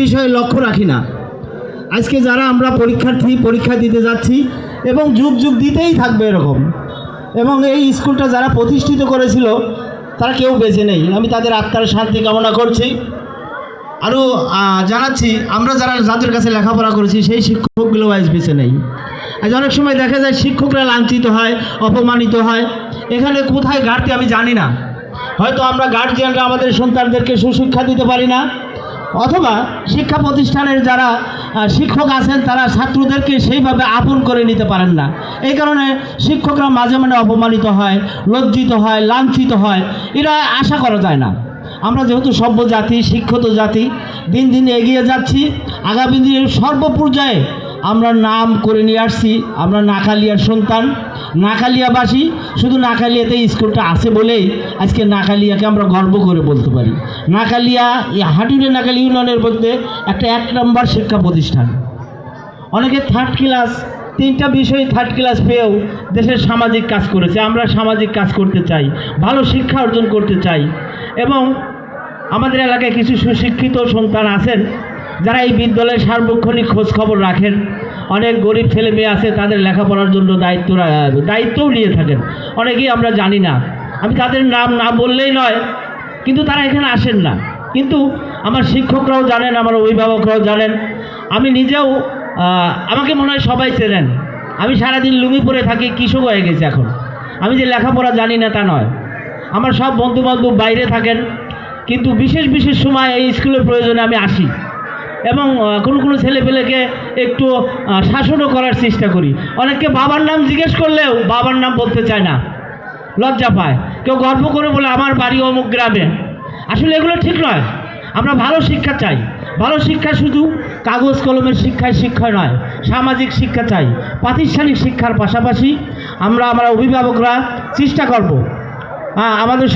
বিষয়ে লক্ষ্য রাখি না। আজকে যারা আমরা পরীক্ষার্থী, পরীক্ষা দিতে যাচ্ছি এবং যুগ যুগ দিতেই থাকবে এরকম, এবং এই স্কুলটা যারা প্রতিষ্ঠিত করেছিল তারা কেউ বেঁচে নেই। আমি তাদের আত্মার শান্তি কামনা করছি। আরও জানাচ্ছি, আমরা যাদের কাছে লেখাপড়া করেছি সেই শিক্ষকগুলো আজ বেঁচে নেই। আজ অনেক সময় দেখা যায় শিক্ষকরা লাঞ্ছিত হয়, অপমানিত হয়। এখানে কোথায় ঘাটতি আমি জানি না। হয়তো আমরা গার্জিয়ানরা আমাদের সন্তানদেরকে সুশিক্ষা দিতে পারি না, অথবা শিক্ষা প্রতিষ্ঠানের যারা শিক্ষক আছেন তারা ছাত্রদেরকে সেইভাবে আপন করে নিতে পারেন না। এই কারণে শিক্ষকরা মাঝে মাঝে অপমানিত হয়, লজ্জিত হয়, লাঞ্ছিত হয়। এরা আশা করা যায় না। আমরা যেহেতু সভ্য জাতি, শিক্ষিত জাতি, দিন দিন এগিয়ে যাচ্ছি। আগামী দিনের সর্বপর্যায়ে আমরা নাম করে নিয়ে আসছি, আমরা নাকালিয়ার সন্তান, নাকালিয়াবাসী। শুধু নাকালিয়াতে স্কুলটা আছে বলেই আজকে নাকালিয়াকে আমরা গর্ব করে বলতে পারি। নাকালিয়া হাটুরে নাকালি ইউনিয়নের মধ্যে একটা 1 নম্বর শিক্ষা প্রতিষ্ঠান। অনেকে 3rd ক্লাস, 3টা বিষয়ে 3rd ক্লাস পেয়েও দেশের সামাজিক কাজ করেছে। আমরা সামাজিক কাজ করতে চাই, ভালো শিক্ষা অর্জন করতে চাই। এবং আমাদের এলাকায় কিছু সুশিক্ষিত সন্তান আছেন যারা এই সার্বক্ষণিক খোঁজ খবর রাখেন। অনেক গরিব ছেলে মেয়ে আছে, তাদের লেখাপড়ার জন্য দায়িত্বও নিয়ে থাকেন। অনেকেই আমরা জানি না, আমি তাদের নাম না বললেই নয়, কিন্তু তারা এখানে আসেন না। কিন্তু আমার শিক্ষকরাও জানেন, আমার অভিভাবকরাও জানেন। আমি নিজেও, আমাকে মনে হয় সবাই চেনেন। আমি সারাদিন লুঙ্গি পরে থাকি, কৃষক হয়ে গেছি এখন। আমি যে লেখাপড়া জানি না তা নয়। আমার সব বন্ধুবান্ধব বাইরে থাকেন, কিন্তু বিশেষ বিশেষ সময় এই স্কুলের প্রয়োজনে আমি আসি এবং কোনো ছেলেপেলেকে একটু শাসনও করার চেষ্টা করি। অনেককে বাবার নাম জিজ্ঞেস করলেও বাবার নাম বলতে চায় না, লজ্জা পায়। কেউ গর্ব করে বলে আমার বাড়ি অমুক গ্রামে। আসলে এগুলো ঠিক নয়। আমরা ভালো শিক্ষা চাই। ভালো শিক্ষা শুধু কাগজ কলমের শিক্ষা নয়, সামাজিক শিক্ষা চাই। প্রাতিষ্ঠানিক শিক্ষার পাশাপাশি আমরা অভিভাবকরা চেষ্টা করব আমাদের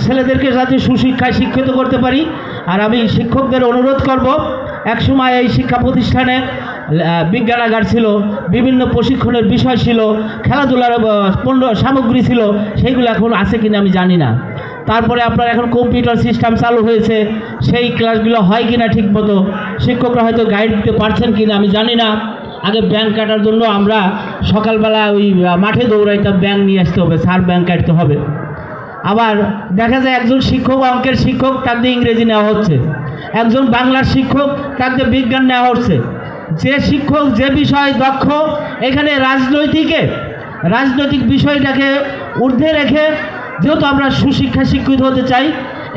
ছেলেদেরকে যাতে সুশিক্ষায় শিক্ষিত করতে পারি। আর আমি শিক্ষকদের অনুরোধ করব, একসময় এই শিক্ষা প্রতিষ্ঠানে বিজ্ঞানাগার ছিল, বিভিন্ন প্রশিক্ষণের বিষয় ছিল, খেলাধুলার সামগ্রী ছিল। সেইগুলো এখন আছে কিনা আমি জানি না। তারপরে আপনার এখন কম্পিউটার সিস্টেম চালু হয়েছে, সেই ক্লাসগুলো হয় কিনা ঠিক মতো, শিক্ষকরা হয়তো গাইড দিতে পারছেন কিনা আমি জানি না। আগে ব্যাংক কাটার জন্য আমরা সকালবেলা ওই মাঠে দৌড়াইতাম, ব্যাংক নিয়ে আসতে হবে, স্যার ব্যাংক কাটতে হবে। আবার দেখা যায় একজন শিক্ষক, অঙ্কের শিক্ষক, তার দিয়ে ইংরেজি নেওয়া হচ্ছে। একজন বাংলার শিক্ষক, তার দিয়ে বিজ্ঞান নেওয়া হচ্ছে। যে শিক্ষক যে বিষয়ে দক্ষ, এখানে রাজনৈতিক বিষয়টাকে ঊর্ধ্বে রেখে, যেহেতু আমরা সুশিক্ষা শিক্ষিত হতে চাই,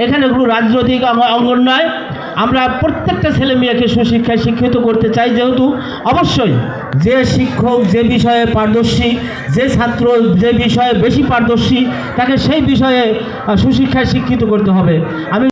এখানে কোনো রাজনৈতিক অঙ্গন নয়। আমরা প্রত্যেকটা ছেলে মেয়েকে সুশিক্ষায় শিক্ষিত করতে চাই। যেহেতু অবশ্যই যে শিক্ষক যে বিষয়ে পারদর্শী, যে ছাত্র যে বিষয়ে বেশি পারদর্শী, তাকে সেই বিষয়ে সুশিক্ষায় শিক্ষিত করতে হবে। আমি